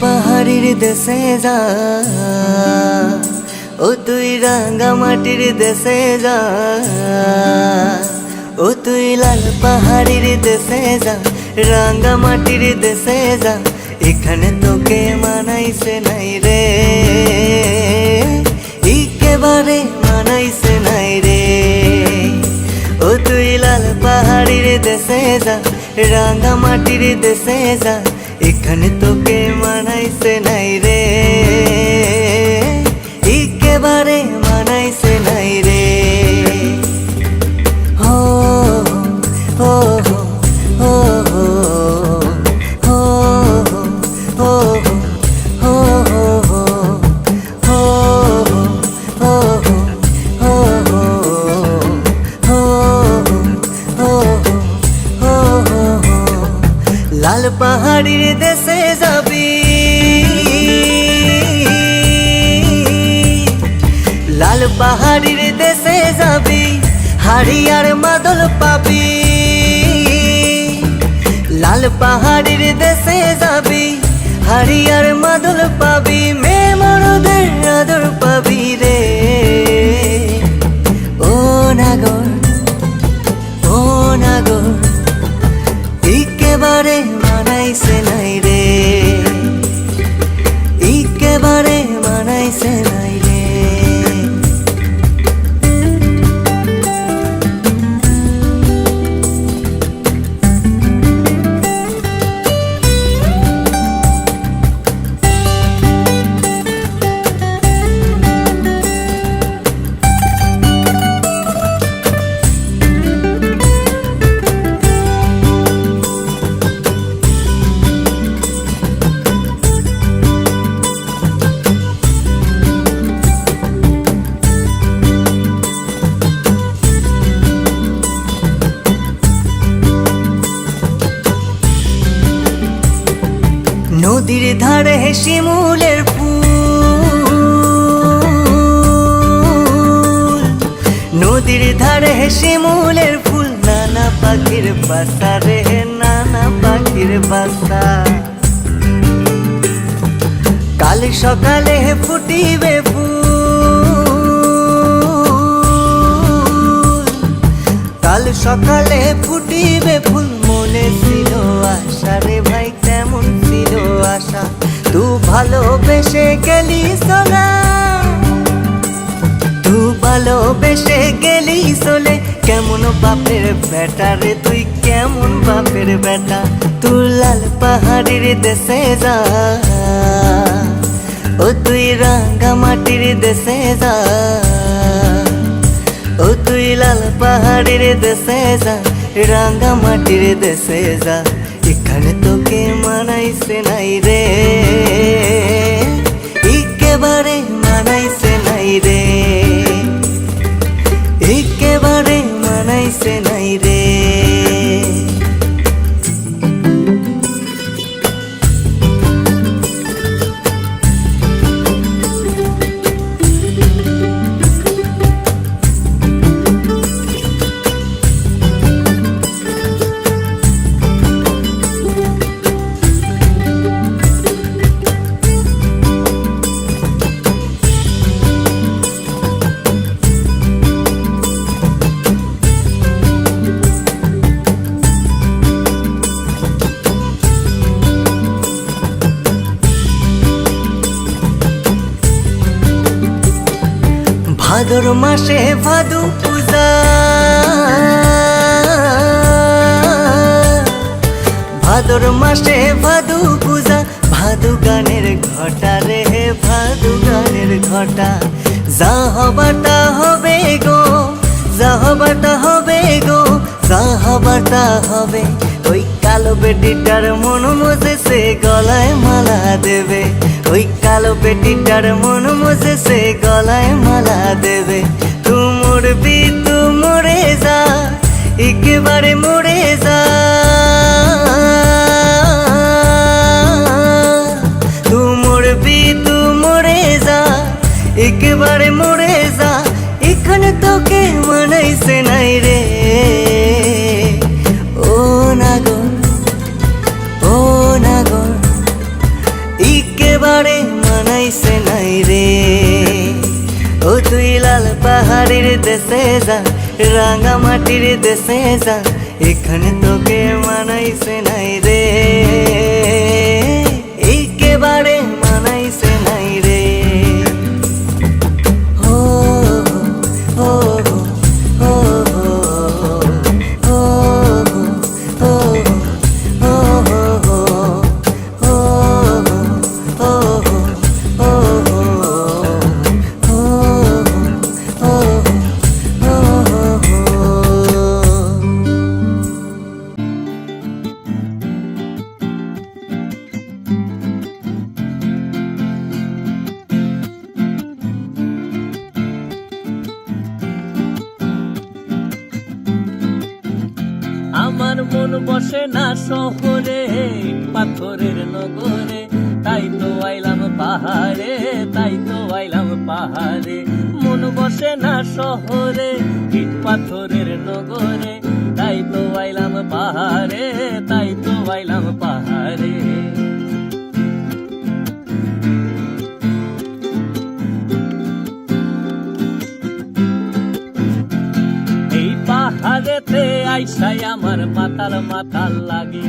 পাহাড়ির দেশে যা, ও তুই রাঙ্গা মাটির দেশে যা, ও তুই লাল পাহাড়ির দেশে যা, রাঙ্গা মাটির দেশে যা, এখানে তোকে মানাইছে নাই রে, একেবারে মানাইছে নাই রে। ও তুই লাল পাহাড়ির দেশে যা, রাঙ্গা মাটির দেশে যা, এখানে তোকে মানাইছে নাই রে, একেবারে মানাইছে নাই রে। হো হো হো হো হো হো হো লাল পাহাড়ির দেশে যাবি, লাল পাহাড়ির দেশে যাবি, হাড়িয়ার মাদল পাবি। লাল পাহাড়ির দেশে যাবি, হাড়িয়ার মাদল পাবি, মেয়ে মরদের আদর পাবি রে। ও নাগর, ও নাগর, একেবারে মানাইছে নাই রে, একেবারে মানাইছে নাই রে। নদীর ধারে শিমুলের ফুল, নদীর ধারে শিমুলের ফুল, নানা পাখির বাসা রে, নানা পাখির বাসা। কাল সকালে ফুটিবে ফুল, কাল সকালে ফুটিবে ফুল, মনে ছিল আশা রে ভাই, কেমন ছিল আশা, তু ভালোবেসে গেলি সোনা, তু ভালোবেসে গেলি চলে, কেমন বাপের বেটা রে তুই, কেমন বাপের বেটা। তুই লাল পাহাড়ির দেশে যা, ও তুই রাঙ্গা মাটির দেশে যা, ও তুই লাল পাহাড়ির দেশে যা, রাঙ্গা মাটির দেশে যা, এখানে তোকে মানাইছে নাই রে, একেবারে মানাইছে নাই রে, একেবারে মানাইছে নাই রে। ভাদর মাসে ভাদু পূজা, ভাদর মাসে ভাদু পূজা, ভাদু গানের ঘটা রে, ভাদু গানের ঘটা। যা হবাটা হবে গো, যা হবাটা হবে গো, যা হবাটা হবে, ওই কালো বেটিটার মন মজেছে, গলায় মালা দেবে, ওই কালো বেটিটার মন মজেছে, গলায় মালা দেবে। তু মরবি তু মরে যা, একেবারে মরে যা, তু মরবি তু মরে যা, একেবারে মরে যা, এখানে তোকে মানাইছে নাই রে। ও নাগর, ও নাগর, রাঙা মাটির দেশে যা, এখানে তোকে মানাইছে নাই রে, একেবারে মানাইছে নাই রে। ও ও ও আমার মন বসে না শহরে, পাথরের নগরে, তাই তো আইলাম পাহাড়ে, তাই তো আইলাম পাহাড়ে। মন বসে না শহরে, ইট পাথরের নগরে, তাই তো আইলাম পাহাড়ে, তাই তো আইলাম পাহাড়ে। পাহাড়েতে আইসাই আমার মাতাল মাতাল লাগে,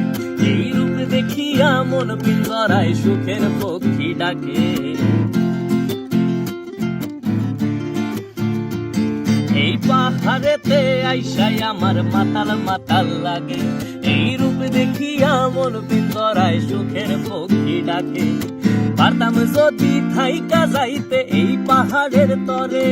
এই রূপ দেখিয়া মন পিঞ্জরায় সুখের পক্ষী ডাকে। এই পাহাড়েতে আইসাই আমার মাতাল মাতাল লাগে, এই রূপ দেখিয়া মন পিঞ্জরায় সুখের পক্ষী ডাকে। পারতাম যদি থাইকা যাইতে এই পাহাড়ের তরে,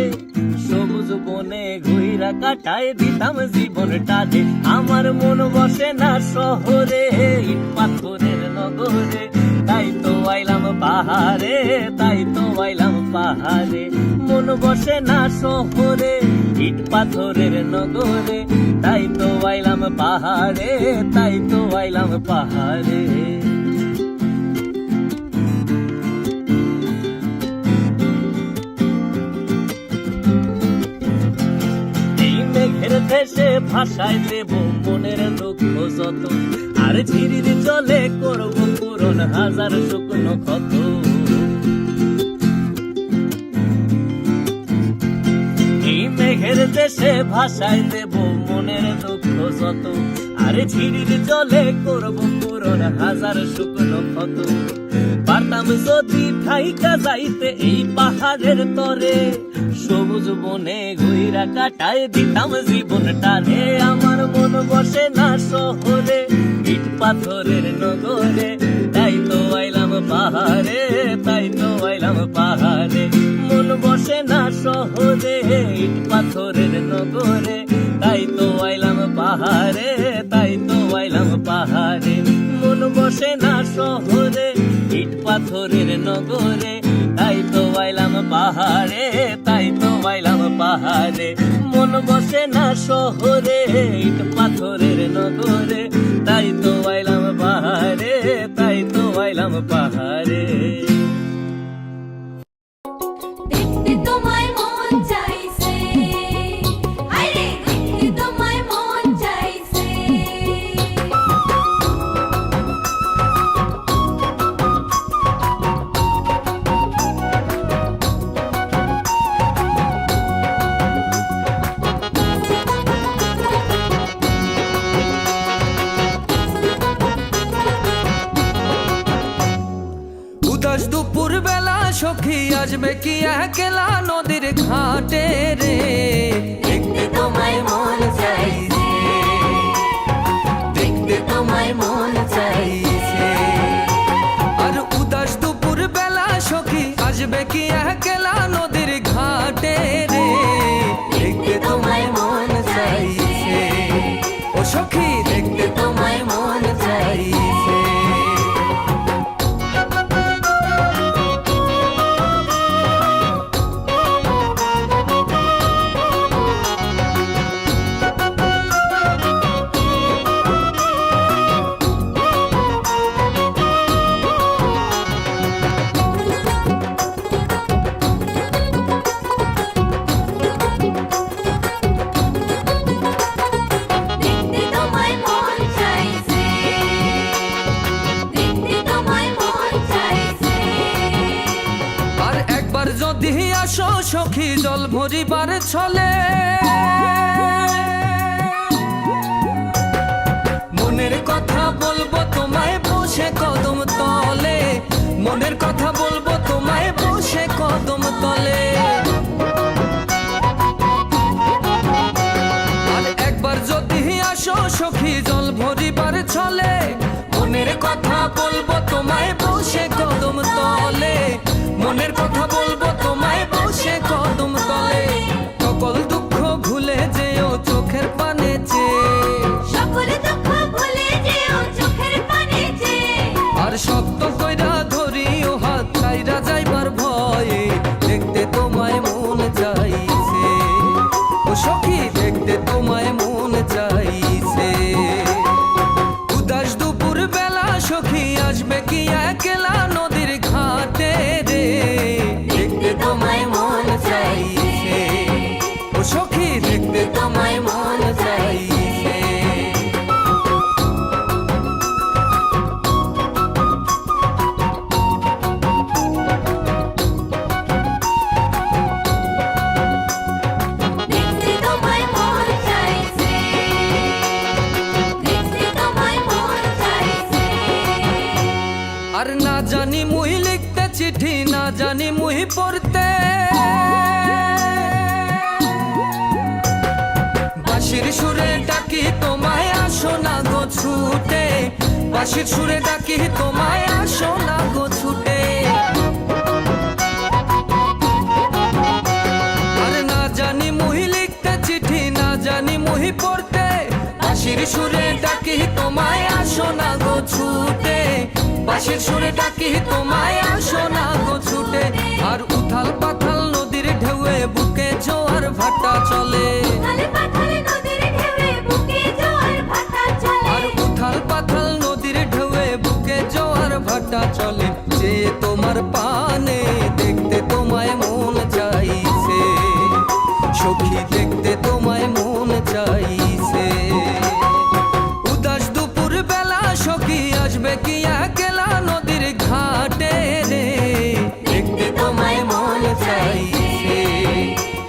সবুজ বনে ঘুইরা কাটায় দিতাম জীবনটারে। আমার মন বসে না শহরে, ইট পাথরের নগরে, তাই তো আইলাম পাহাড়ে, তাই তো আইলাম পাহাড়ে। মন বসে না শহরে, ইট পাথরের নগরে, তাই তো আইলাম পাহাড়ে, তাই তো আইলাম পাহাড়ে। দেশে ভাষায় দেব মনের দুঃখ যত, আর ঝিরির জলে করব পূরণ হাজার শুকনো ক্ষত। এই মেঘের দেশে ভাষায় দেব মনের দুঃখ যত, আর ঝিরির জলে করব পূরণ হাজার শুকনো ক্ষত। পারতাম যদি থাইকা যাইতে এই পাহাড়ের তরে, সবুজ বনে ঘুইরা কাটায় দিতাম জীবনটারে। আমার মন বসে না শহরে, ইট পাথরের নগরে, তাই তো আইলাম পাহাড়ে, তাই তো আইলাম পাহাড়ে। মন বসে না শহরে, ইট পাথরের নগরে, তাই তো আইলাম পাহাড়ে, তাই তো আইলাম পাহাড়ে। মন বসে না শহরে, ইট পাথরের নগরে, তাই তো আইলাম পাহাড়ে, তাই তো আইলাম পাহাড়ে। মন বসে না শহরে, ইট পাথরের নগরে, তাই তো আইলাম পাহাড়ে, তাই তো আইলাম পাহাড়ে। দেখতে তোমায় মন চাইছে, আরে দেখতে তোমায় মন চাইছে। উদাস দুপুর বেলা সখী আসবে কি একলা নদীর ঘাটে রে, দেখতে তোমায় মন চাইছে, দেখতে তোমায় মন চাইছে। আর উদাস দুপুর বেলা সখী আসবে কি একলা নদীর ঘাটে রে, দেখতে তোমায় মন চাইছে। ও সখী দেখতে তোমায় মন চাইছে। দেখতে তোমায় মন চাইছে, দেখতে তোমায় মন চাইছে। আর একবার যদি আসো সখী জল ভরিবার ছলে, আসো সখী জল ভরিবার ছলে, মনের কথা বলবো তোমায় বসে কদম তলে, মনের কথা বলবো তোমায় বসে কদম তলে। সকল দুঃখ ভুলে যেও চোখের পানে চেয়ে, সকল দুঃখ ভুলে যেও চোখের পানে চেয়ে, আর শক্ত কইরা ধরিও হাত ছাইরা যাইবার ভয়ে, দেখতে তোমায় মন চাইছে ও সখী, দেখতে তোমায় মন চাইছে। উদাস দুপুর বেলা সখী আসবে কি একলা নদীর ঘাটে রে, দেখতে তোমায় মন চাইছে ও সখী, দেখতে তোমায় মন চাইছে। দেখতে তোমায় মন চাইছে, দেখতে তোমায় মন চাইছে। আর না জানি মুই লিখতে চিঠি, না জানি মুই পড়তে, বাঁশির সুরে ডাকি তোমায় আসো না গো ছুটে, বাঁশির সুরে ডাকি তোমায় আসো না গো ছুটে। আর না জানি মুই লিখতে চিঠি, না জানি মুই পড়তে, বাঁশির সুরে ডাকি তোমায় আসো না গো ছুটে, বাঁশির সুরে ডাকি তোমায় আসো না গো ছুটে। আর উথাল পাথাল নদীর ঢেউয়ে বুকে জোয়ার ভাটা চলে, উথাল পাথাল নদীর ঢেউয়ে বুকে জোয়ার ভাটা চলে, আর উথাল পাথাল নদীর ঢেউয়ে বুকে জোয়ার ভাটা চলে। যে তোমার পানে দেখতে তোমায় মন চাইছে সখী, দেখতে তোমায় মন চাইছে। উদাস দুপুর বেলা সখী আসবে কি একলা নদীর ঘাটে রে, দেখতে তোমায় মন চাইছে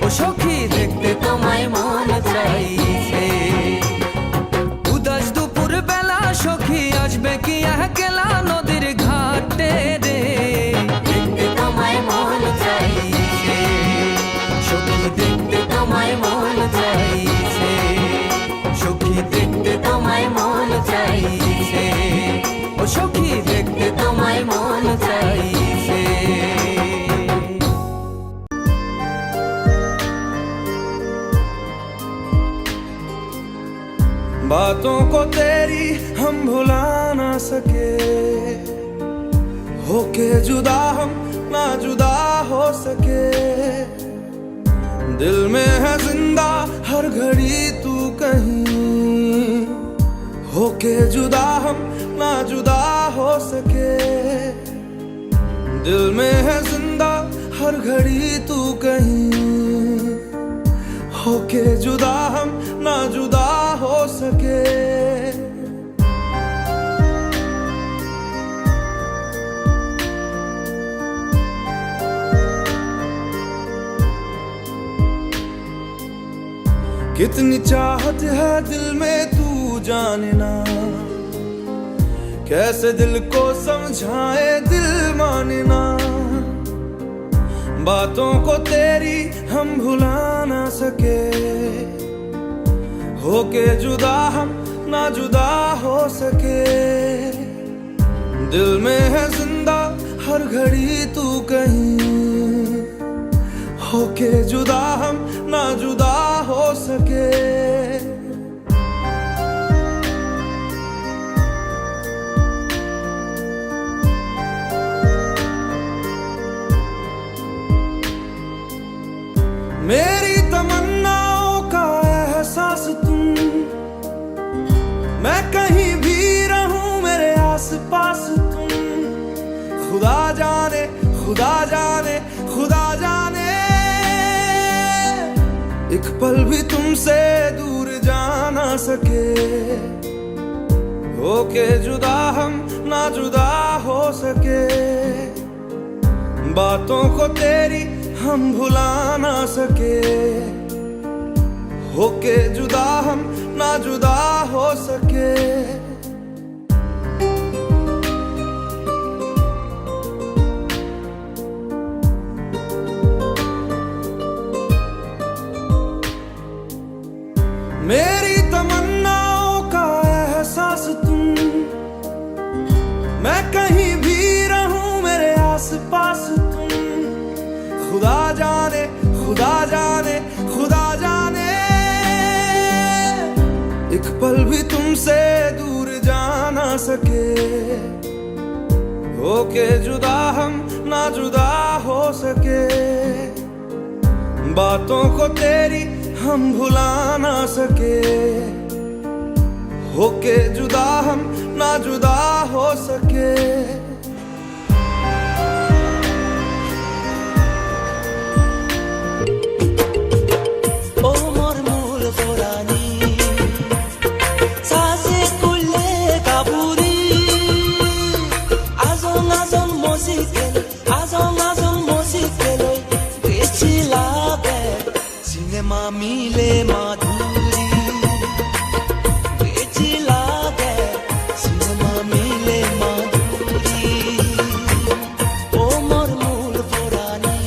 ও সখী, দেখতে তোমায় মন চাইছে। উদাস দুপুর বেলা সখী আসবে কি একলা নদীর ঘাটে রে, দেখতে তোমায় মন চাইছে সখী, দেখতে তোমায় মন চাইছে সখী, দেখতে তোমায় মন চাইছে ও সখী, দেখতে তোমায় মন চাইছে। बातों को तेरी हम भुला ना सके, होके जुदा हम ना जुदा हो सके। दिल में है जिंदा हर घड़ी तू कहीं, होके जुदा हम ना जुदा हो सके। दिल में है जिंदा हर घड़ी तू कहीं, होके जुदा हम ना जुदा हो सके। कितनी चाहत है दिल में तू जाने ना, कैसे दिल को समझाए दिल माने ना। बातों को तेरी हम भुला ना सके, होके जुदा हम ना जुदा हो सके। दिल में है जिंदा हर घड़ी तू कहीं, होके जुदा हम ना जुदा हो सके। मेरी तमन्नाओं का एहसास तुम, मैं कहीं भी रहूं मेरे आस पास तुम। खुदा जाने खुदा जाने खुदा जाने, एक पल भी तुमसे दूर जा ना सके। होके जुदा हम ना जुदा हो सके। बातों को तेरी हम भुला ना सके, होके जुदा हम ना जुदा हो सके। मेरी तमन्नाओं तुमसे दूर जा ना सके, होके जुदा हम ना जुदा हो सके, बातों को तेरी हम भुला ना सके, होके जुदा हम ना जुदा हो सके। ও মোর মূল ফোরানি সাসে কুলে কাবুরি আজন আজন মজিকেল আজন আজন মজিকেল গেছিলাবে সিনেমা মিলে মাধুরী গেছিলাবে সিনেমা মিলে মাধুরী ও মোর মূল ফোরানি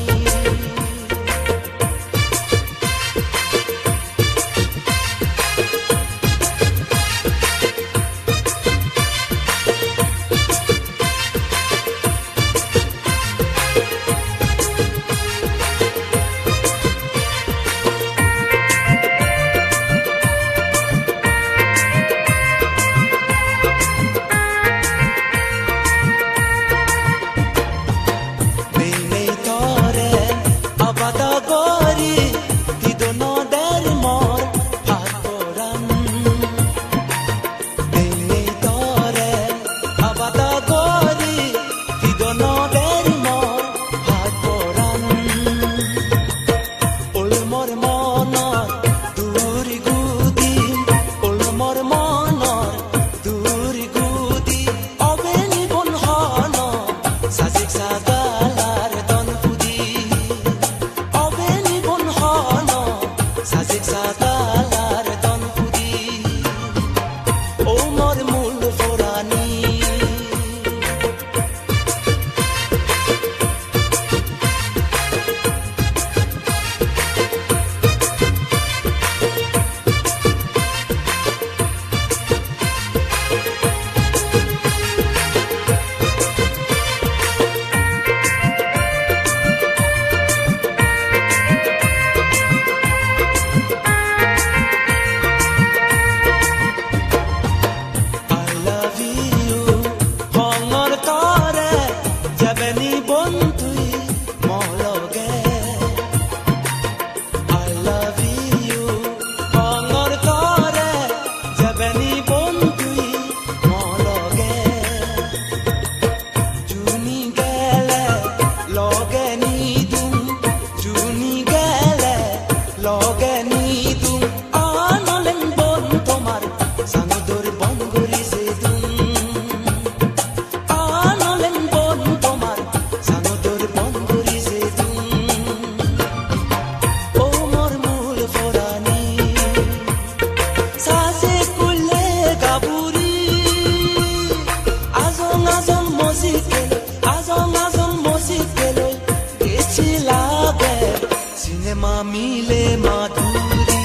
সিনেমা মিলে মাধুরী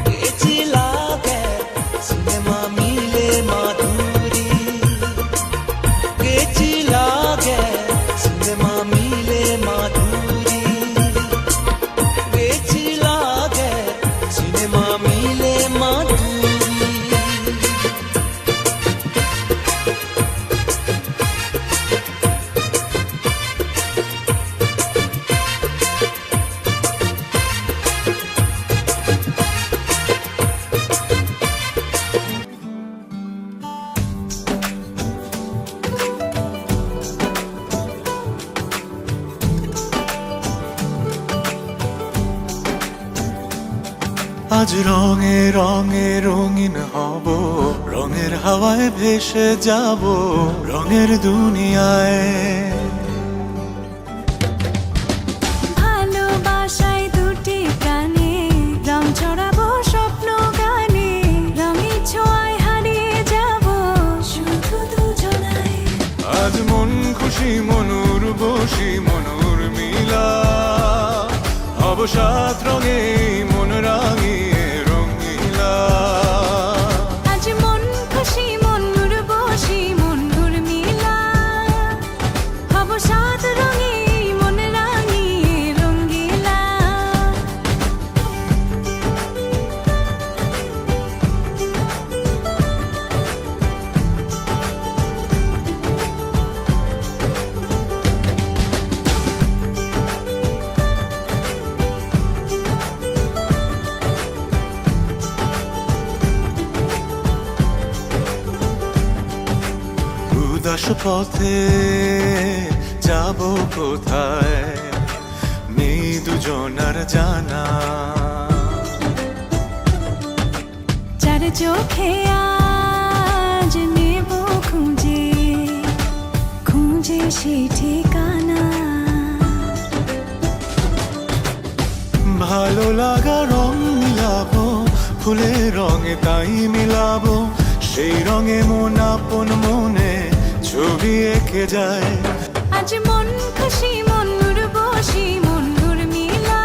গেছিলাবে সিনেমা মিলে মাধুরী গেছিলাবে সিনেমা মিলে মাধুরী গেছিলাবে সিনেমা মিলে মাধুরী। আজ রঙে রঙে রঙিন হব, রঙের হাওয়ায় ভেসে যাব রঙের দুনিয়ায়। ভালোবাসায় দুটি প্রাণে রং ছড়াবো স্বপ্ন গানে, রঙের ছোঁয়ায় হারিয়ে যাব শুধু দুজনায়। আজ মন খুশি মনুর বসি মনুর মিলা, হব সাত রঙে মন রাঙিয়ে রঙিলা। আজ মন খুশি মনুর বসি মনুর মিলা, হব সাত রঙে মন রাঙিয়ে রঙ্গিলা। আকাশ পথে যাব কোথায় নেই দুজনার জানা। চার চোখে আজ নেব খুঁজে খুঁজে সে ঠিকানা। ভালো লাগা রং মিলাবো ফুলের রঙে তাই মিলাবো, সেই রঙে মন আপন মনে ছবি এঁকে যায়। আজ মন খুশি মন উর্বশী মন উর্মিলা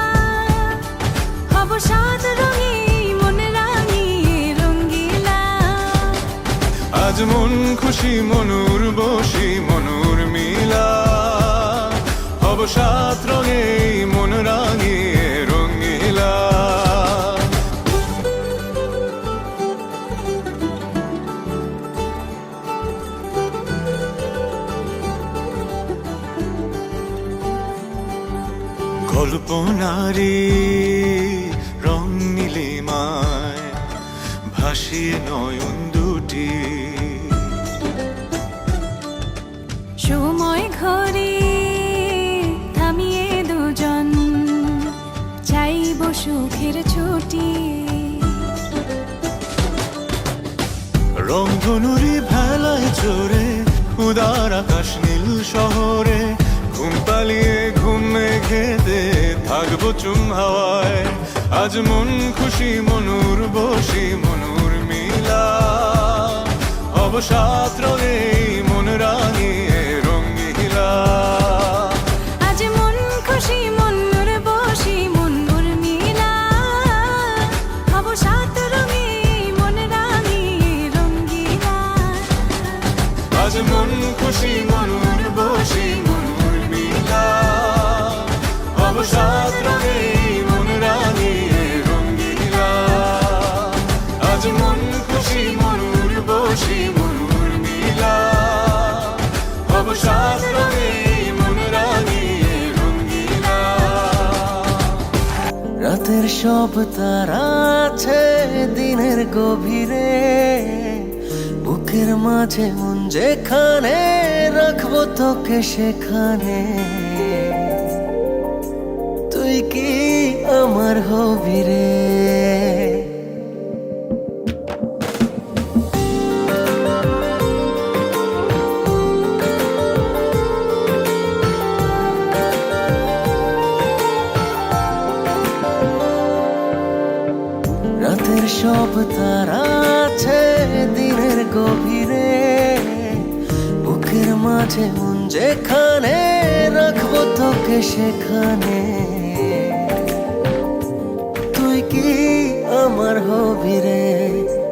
হব সাত রঙে মন রাঙিয়ে রঙ্গিলা। আজ মন খুশি মন উর্বশী মন উর্মিলা হব সাত রঙে মন রাঙিয়ে রঙিলা। কল্পনারি রং নীলিমায় ভাসিয়ে নয়ন দুটি, সময় ঘরে থামিয়ে দুজন চাইব সুখের ছুটি। রংধনুরি ভেলায় চড়ে উদার আকাশ নীল শহরে ঘুম পালিয়ে ঘুম মেঘেতে থাকবো চুম হাওয়ায়। আজ মন খুশি মন উর্বশী মন উর্মিলা হব সাত রঙে মন রাঙিয়ে রঙ্গিলা। আজ মন খুশি মন উর্বশী মন উর্মিলা হব সাত রঙে মন রাঙিয়ে রঙ্গিলা। আজ মন খুশি মন উর্বশী মন উর্মিলা হব সাত রঙে মন রাঙিয়ে রঙ্গিলা। আজ মন খুশি মন উর্বশী মন উর্মিলা হব সাত রঙে মন রাঙিয়ে রঙ্গিলা। রাতের সব তারা আছে দিনের গভীরে, বুকের মাঝে মন যেখানে রাখবো তোকে সেখানে। তুই কি আমার হবি রে? রাতের সব তারা আছে দিনের গভীরে, বুকের মাঝে মন যেখানে রাখবো তোকে সেখানে। তুই কি আমার হবি রে?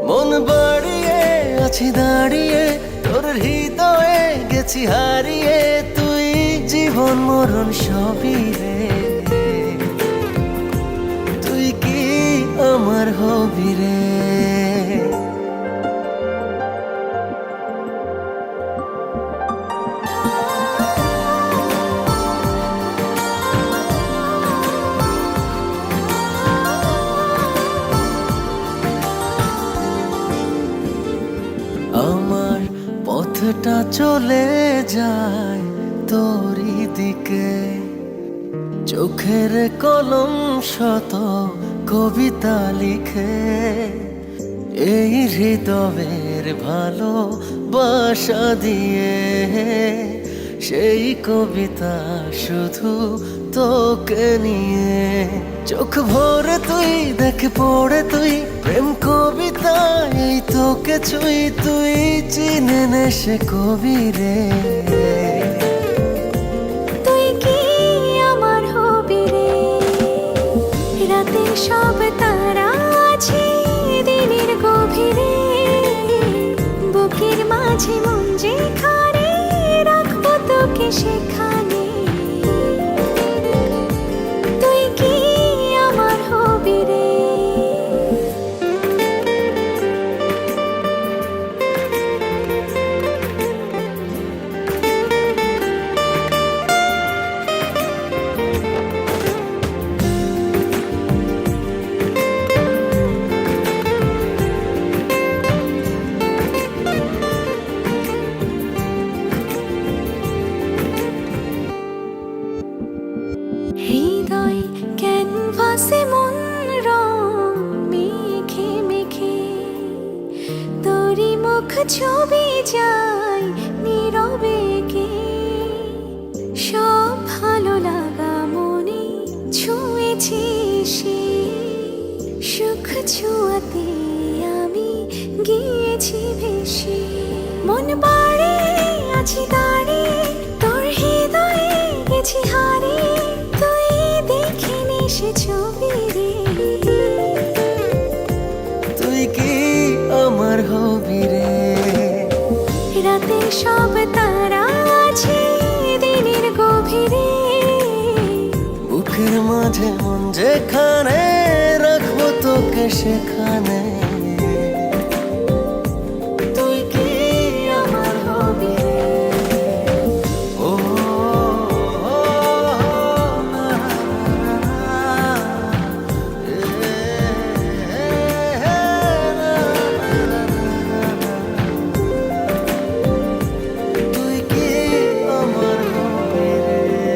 মন বাড়িয়ে আছি দাঁড়িয়ে তোর হৃদয়ে গেছি হারিয়ে, তুই জীবন মরণ সবই রে। তুই কি আমার হবি রে? আমার পথটা চলে যায় তোরই দিকে, চোখের কলম শত কবিতা লিখে। এই হৃদয়ের ভালোবাসা দিয়ে সেই কবিতা শুধু তোকে নিয়ে। চোখ ভরে তুই দেখ পড়ে তুই প্রেম কবিতা এই তোকে ছুঁই, তুই চিনে নে সে কবি রে। তুই কি আমার হবি রে? রাতের সব তারা আছে দিনের গভীরে, বুকের মাঝে মন যেখানে রাখবো তোকে সেখানে। তুই কি আমার হবি রে? মুখ ছবি যাই নীরবে কে সব ভালো লাগা মনে ছুঁয়েছি সে সুখ ছুঁয়াতে আমি গিয়েছি ভেসে মন বাড়ে আছি দাঁড়িয়ে তোর হৃদয়ে গেছি হারে তুই দেখিনি সে ছবি রে তুই কি আমার হবি রে রাতে সব তারা আছে দিনের গভীরে বুকের মাঝে মন যেখানে রাখবো তোকে সেখানে তুই কি আমার হবি রে ও না, তুই কি আমার হবি রে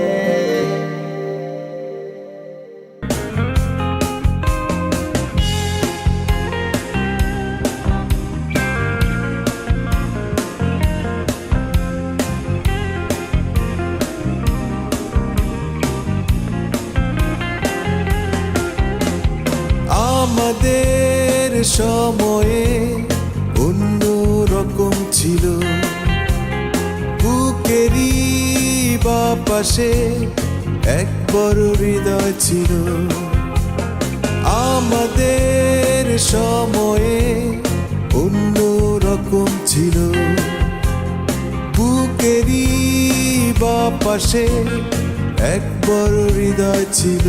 আমাদের সময়ে অন্য রকম ছিল বুকেরই বা পাশে এক বড় হৃদয় ছিল আমাদের সময়ে অন্য রকম ছিল বুকেরই বা পাশে এক বড় হৃদয় ছিল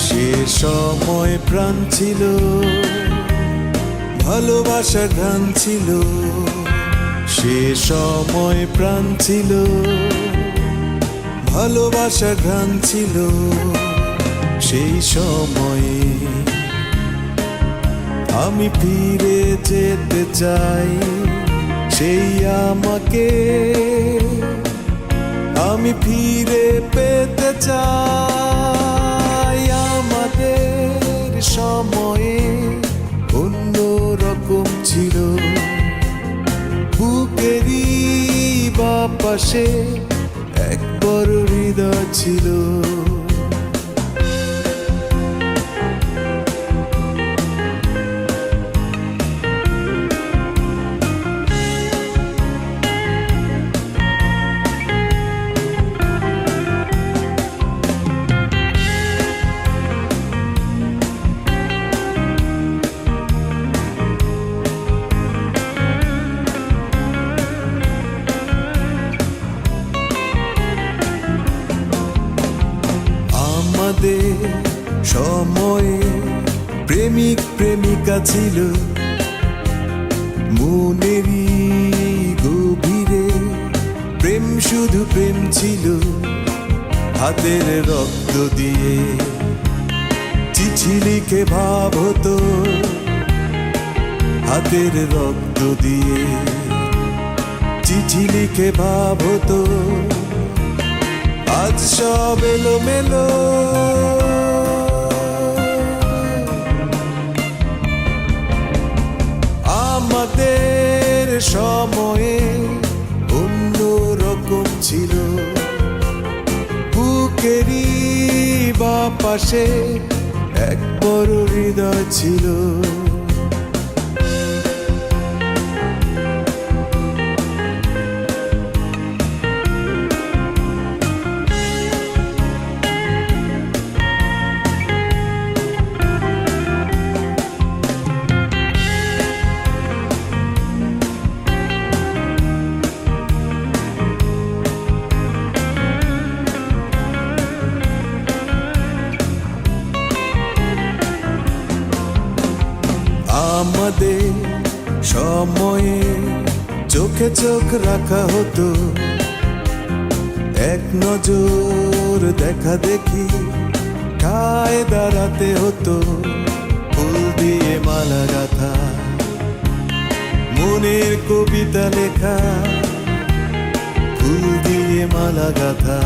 সে সময় প্রাণ ছিল ভালোবাসা গান ছিল সে সময় প্রাণ ছিল ভালোবাসা গান ছিল সেই সময়ে আমি ফিরে যেতে চাই সেই আমাকে আমি ফিরে পেতে চাই আমাদের সময়ে অন্য রকম ছিল বুকেরই বা পাশে এক বড় হৃদয় ছিল আমাদের সময়ে প্রেমিক প্রেমিকা ছিল মনেরই গভীরে প্রেম শুধু প্রেম ছিল হাতের রক্ত দিয়ে চিঠি লিখে ভাব হতো হাতের রক্ত দিয়ে চিঠি লিখে ভাব হতো আজ সব এলোমেলো আমাদের সময়ে অন্য রকম ছিল বুকেরই বা পাশে এক বড় হৃদয় ছিল আমাদের সময়ে চোখে চোখ রাখা হতো এক নজর দেখা দেখি কায় দাঁড়াতে হতো ফুল দিয়ে মালা গাথা মনের কবিতা লেখা ফুল দিয়ে মালা গাথা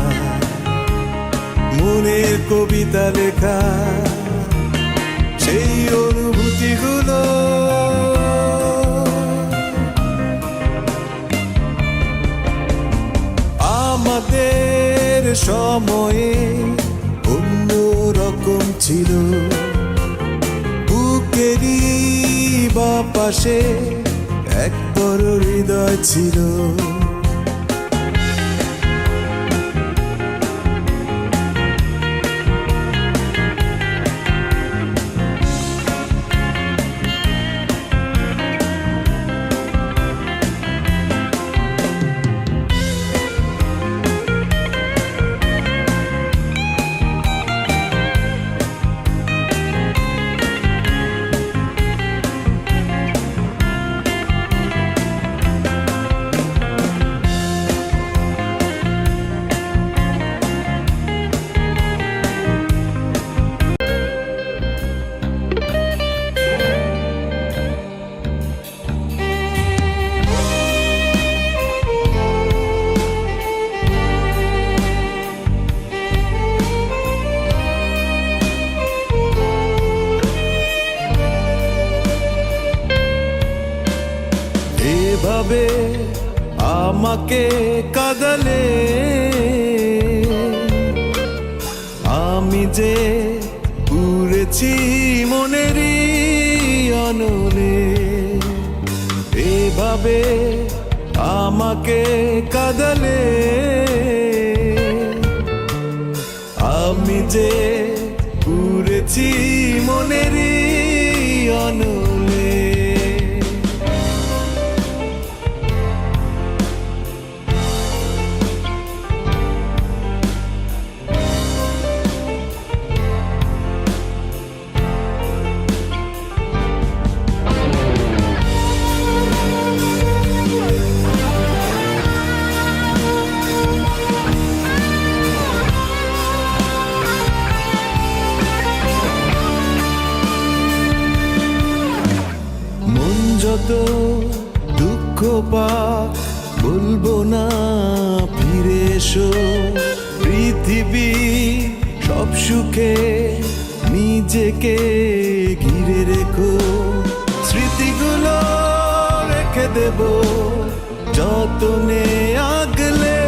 মনের কবিতা লেখা সেই অনুভূতিগুলো ছিল, বুকেরই বা পাশে এক বড় হৃদয় ছিল। এভাবে আমাকে কাঁদালে আমি যে পুড়েছি মনেরই অনলে। এভাবে আমাকে কাঁদালে আমি যে পুড়েছি মনেরই অনলে। যত দুঃখ পাক বলবো না ফিরে এসো, পৃথিবী সব সুখে নিজেকে ঘিরে রেখো। স্মৃতিগুলো রেখে দেব যতনে আগলে।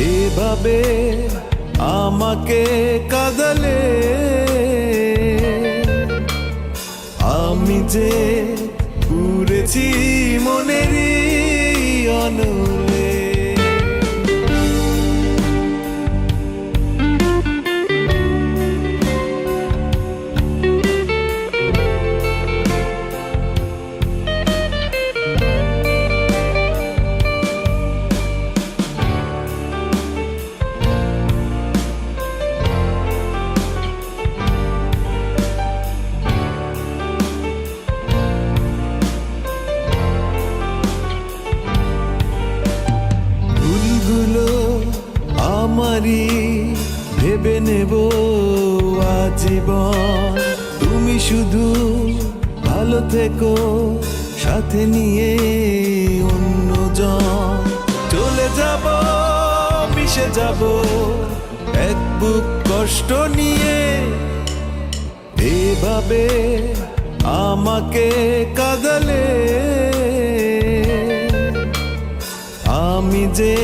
এভাবে আমাকে কাঁদালে আমি যে পুড়েছি মনেরই অনলে। আমারই ভেবে নেব আজীবন। তুমি শুধু ভালো থেকো, সাথে নিয়ে অন্যজন। চলে যাব মিশে যাব এক বুক কষ্ট নিয়ে। এভাবে আমাকে কাঁদালে আমি যে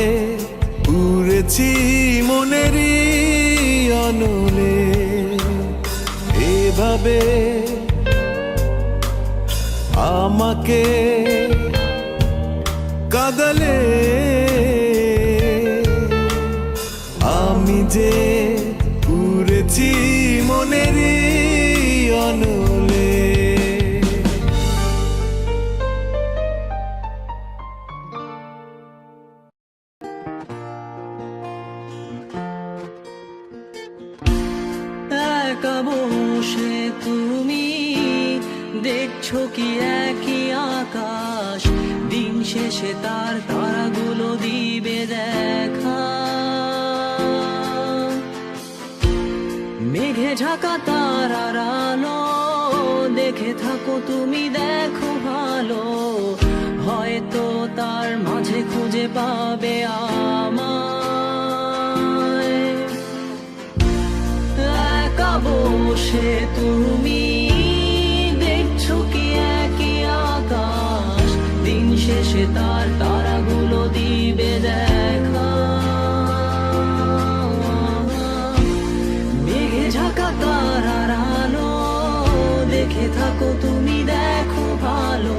পুড়েছি মনেরই অনলে। এভাবে আমাকে কাঁদালে আমি যে পুড়েছি মনেরই অনলে। একা বসে তুমি দেখছো কি একই আকাশ, দিন শেষে তার তারাগুলো দিবে দেখা। মেঘে ঢাকা তারার আলো দেখে থাকো তুমি, দেখো ভালো হয়তো তার মাঝে খুঁজে পাবে আমায়। একা বসে তুমি দেখছো কি একই আকাশ, দিন শেষে তার তারাগুলো দিবে দেখা। মেঘে ঢাকা থাকো তুমি দেখো ভালো,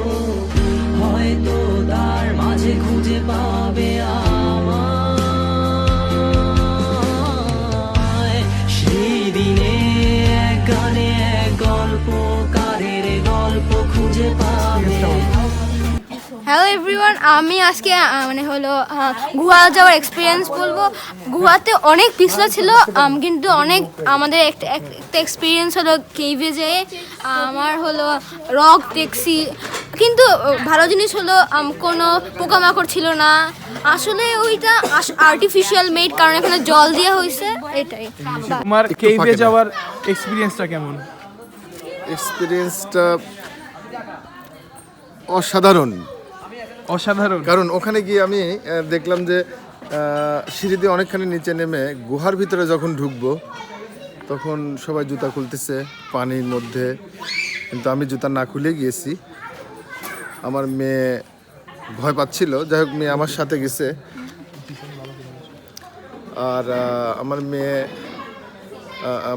হয়তো তার মাঝে খুঁজে পাবে আমায়। সেই দিনে এক গানে এক গল্পকারের গল্প খুঁজে পাবে। হ্যালো এভরিওয়ান, আমি আজকে মানে হলো গুহা যাওয়ার এক্সপিরিয়েন্স বলবো। গুহাতে অনেক পিছলা ছিল, কিন্তু অনেক আমাদের একটা এক্সপিরিয়েন্স হলো কেভে যেয়ে আমার হলো রক দেখছি, কিন্তু ভালো জিনিস হলো কোনো পোকামাকড় ছিল না। আসলে ওইটা আর্টিফিশিয়াল মেড, কারণ এখানে জল দেওয়া হয়েছে, এটাই। তোমার কেভে যাওয়ার এক্সপিরিয়েন্সটা কেমন? এক্সপিরিয়েন্সটা অসাধারণ, অসাধারণ। কারণ ওখানে গিয়ে আমি দেখলাম যে সিঁড়ি দিয়ে অনেকখানি নিচে নেমে গুহার ভিতরে যখন ঢুকবো তখন সবাই জুতা খুলতেছে পানির মধ্যে, কিন্তু আমি জুতা না খুলে গিয়েছি। আমার মেয়ে ভয় পাচ্ছিল, যাই হোক মেয়ে আমার সাথে গেছে। আর আমার মেয়ে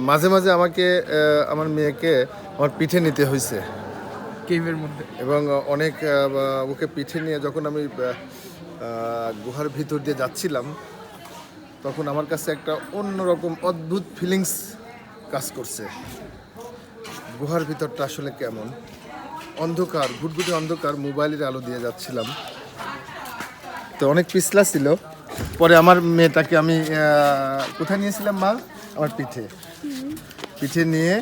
মাঝে মাঝে আমাকে আমার মেয়েকে আমার পিঠে নিতে হয়েছে কেভের মধ্যে, এবং অনেক ওকে পিঠে নিয়ে যখন আমি গুহার ভিতর দিয়ে যাচ্ছিলাম তখন আমার কাছে একটা অন্যরকম অদ্ভুত ফিলিংস কাজ করছে। গুহার ভিতরটা আসলে কেমন, অন্ধকার, ঘুটঘুটে অন্ধকার, মোবাইলের আলো দিয়ে যাচ্ছিলাম, তো অনেক পিছলা ছিল। পরে আমার মেয়েটাকে আমি কোথায় নিয়েছিলাম মা? আমার পিঠে নিয়ে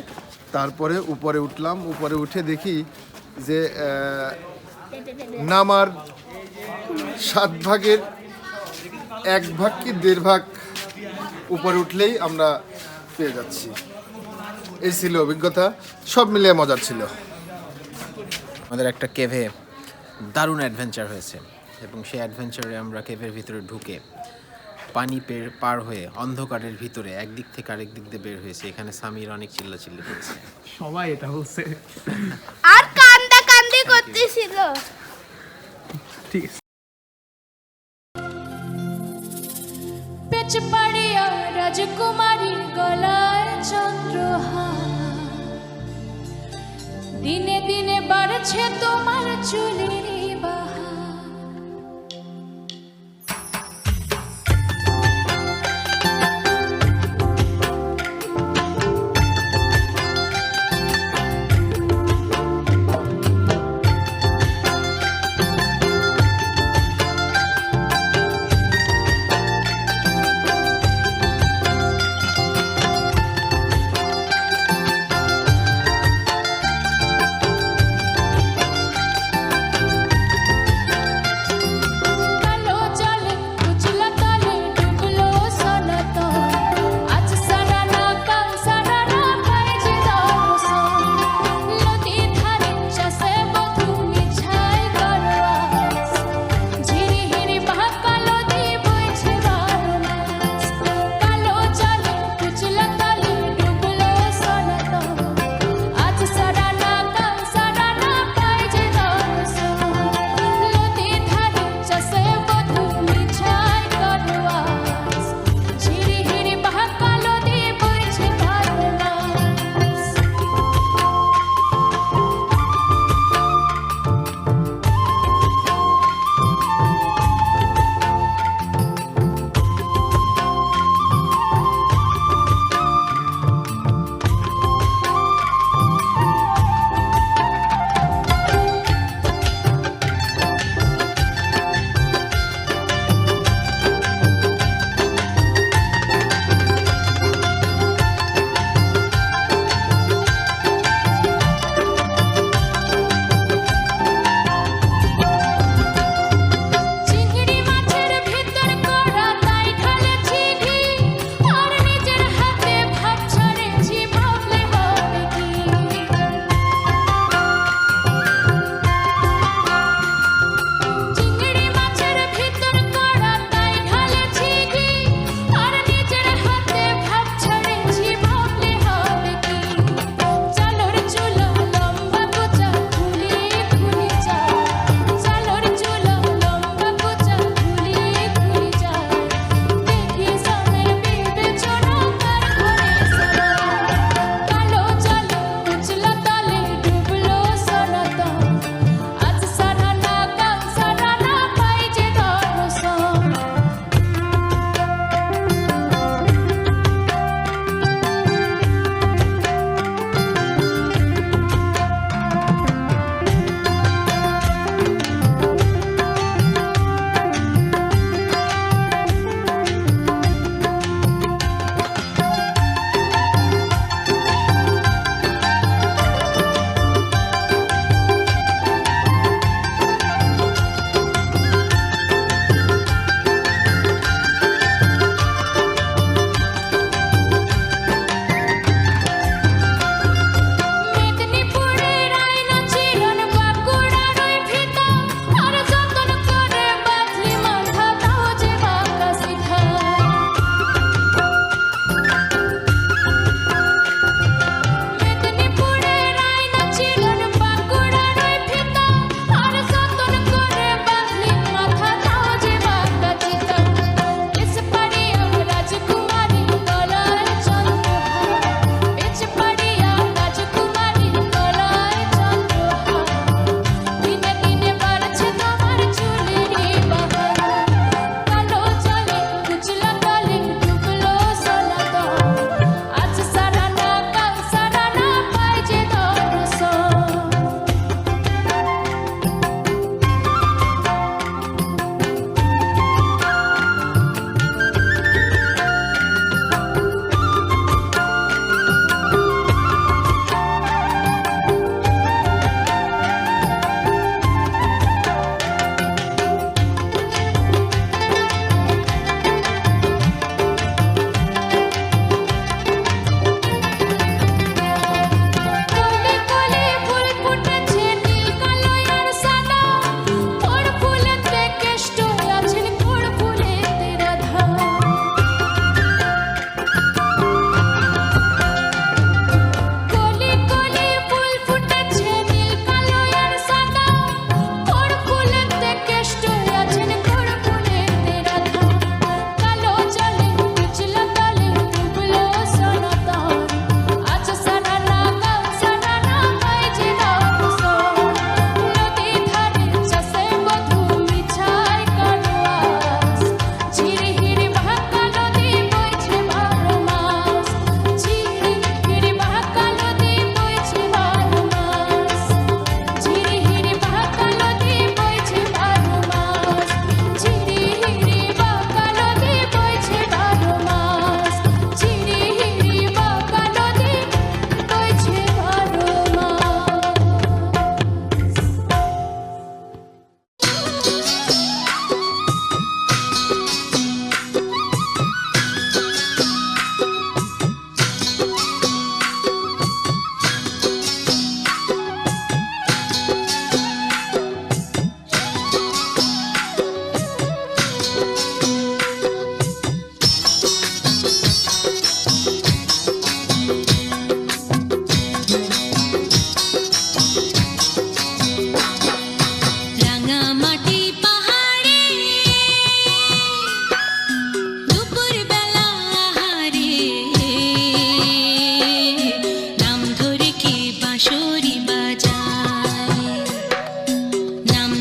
তারপরে উপরে উঠলাম। উপরে উঠে দেখি যে নামার 7 ভাগের 1 ভাগ কি 1.5 ভাগ উপরে উঠলেই আমরা পেয়ে যাচ্ছি। এই ছিল অভিজ্ঞতা, সব মিলিয়ে মজার ছিল। আমাদের একটা কেভে দারুণ অ্যাডভেঞ্চার হয়েছে, এবং সেই অ্যাডভেঞ্চারে আমরা কেভের ভিতরে ঢুকে পানি পার হয়ে অন্ধকারের ভিতরে একদিক থেকে আরেক দিক দিয়ে বের হয়েছে। এখানে সামির অনেক চিল্লাচিল্লি করেছে, সবাই এটা বলছে। আর কান্দাকান্দি করতেছিল। ঠিক আছে। পেচ পাড়িয়া রাজকুমারীর গলার চন্দ্রহার, দিনে দিনে বাড়ছে তোমার চুলের বাহার।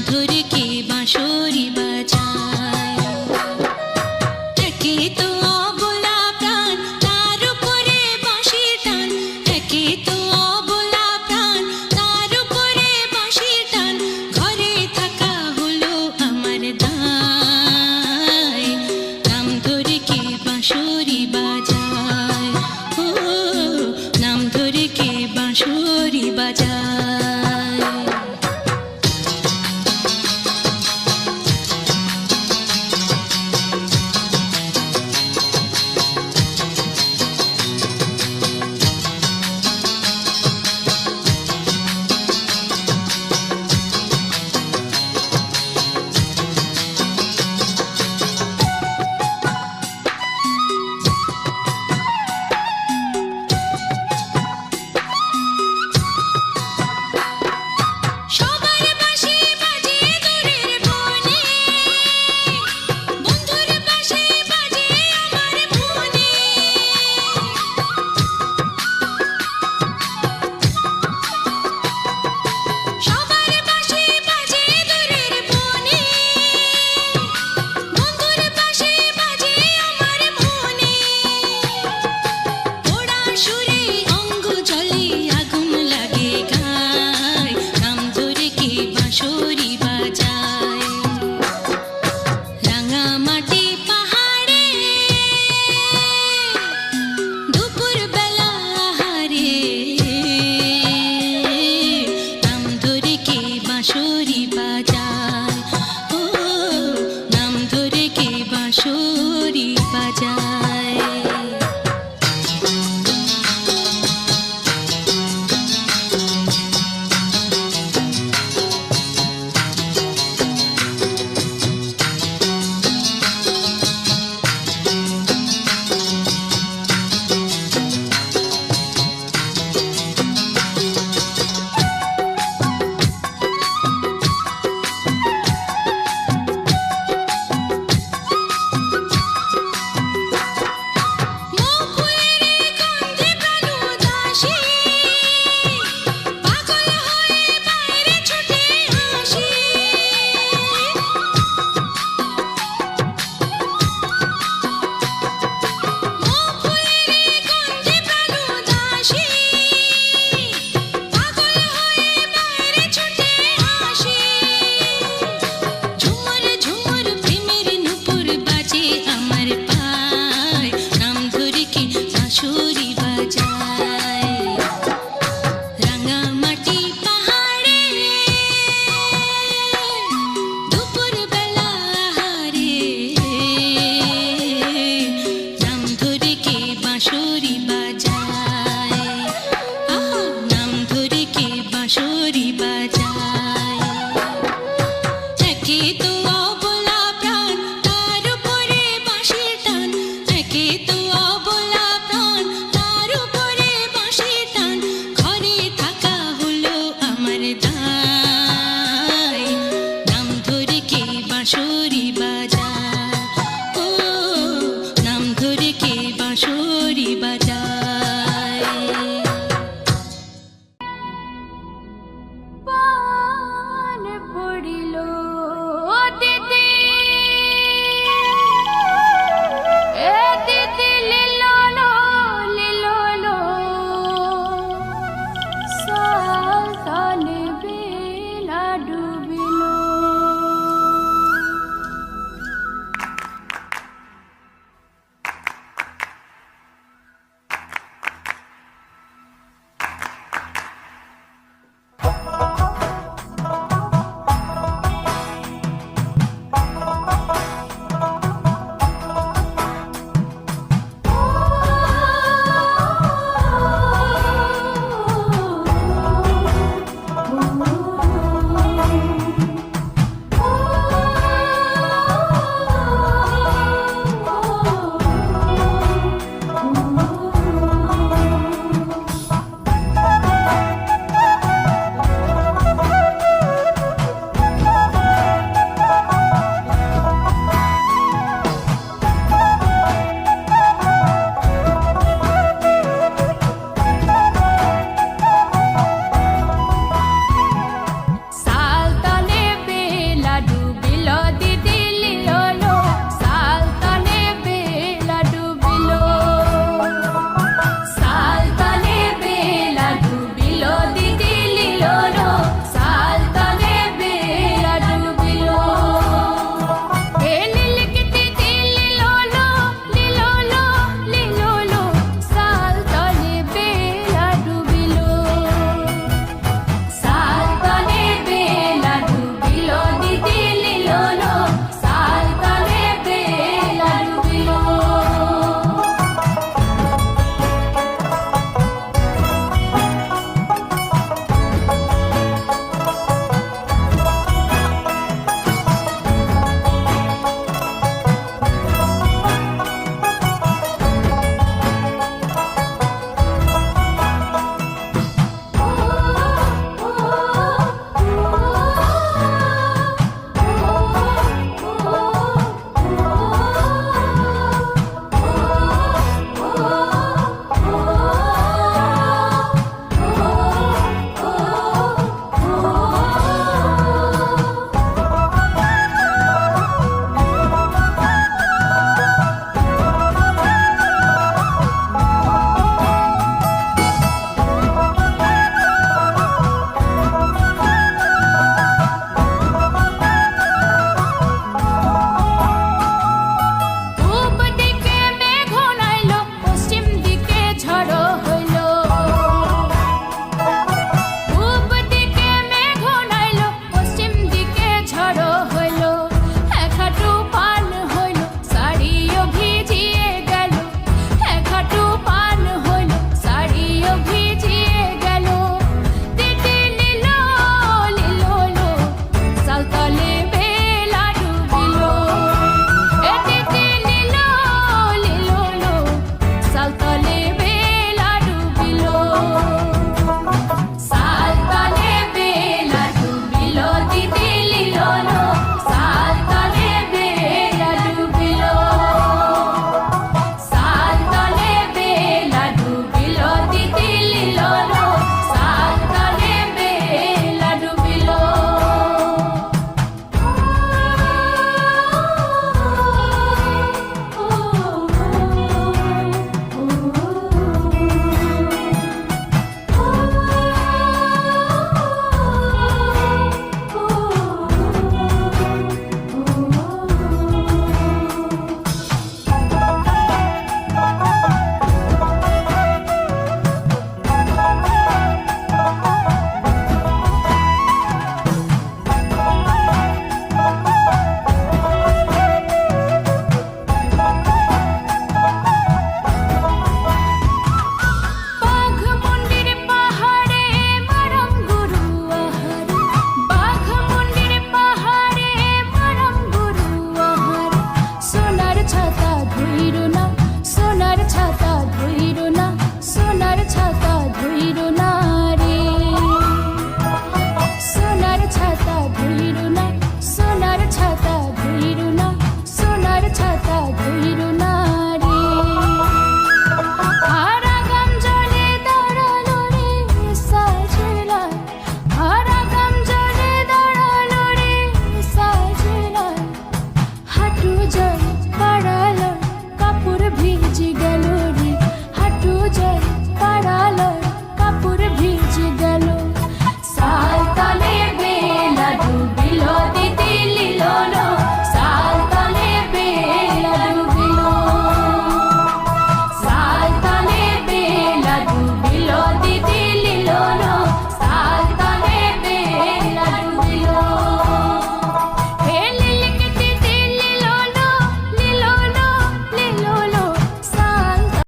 ধরে কে বাঁশরি বাজায় একে তো অবলা প্রাণ তার উপরে বাঁশির টান একে তো অবলা প্রাণ তার উপরে বাঁশির টান ঘরে থাকা হলো আমার দায় নাম ধরে কে বাঁশরি বাজায় ও নাম ধরে কে বাঁশরি বাজায় সবার পাশে বাজে দূরের বনে বন্ধুর পাশে বাজে আমার মনে সবার পাশে বাজে দূরের বনে বন্ধুর পাশে বাজে আমার মনে ওড়া সুরে অঙ্গ জলে আগুন লাগে গায় নাম ধরে কে বাঁশরি বাজায় রাঙা মাটি পাহাড়ে দুপুর বেলা আহারে নাম ধরে কে বাঁশরি বাজায়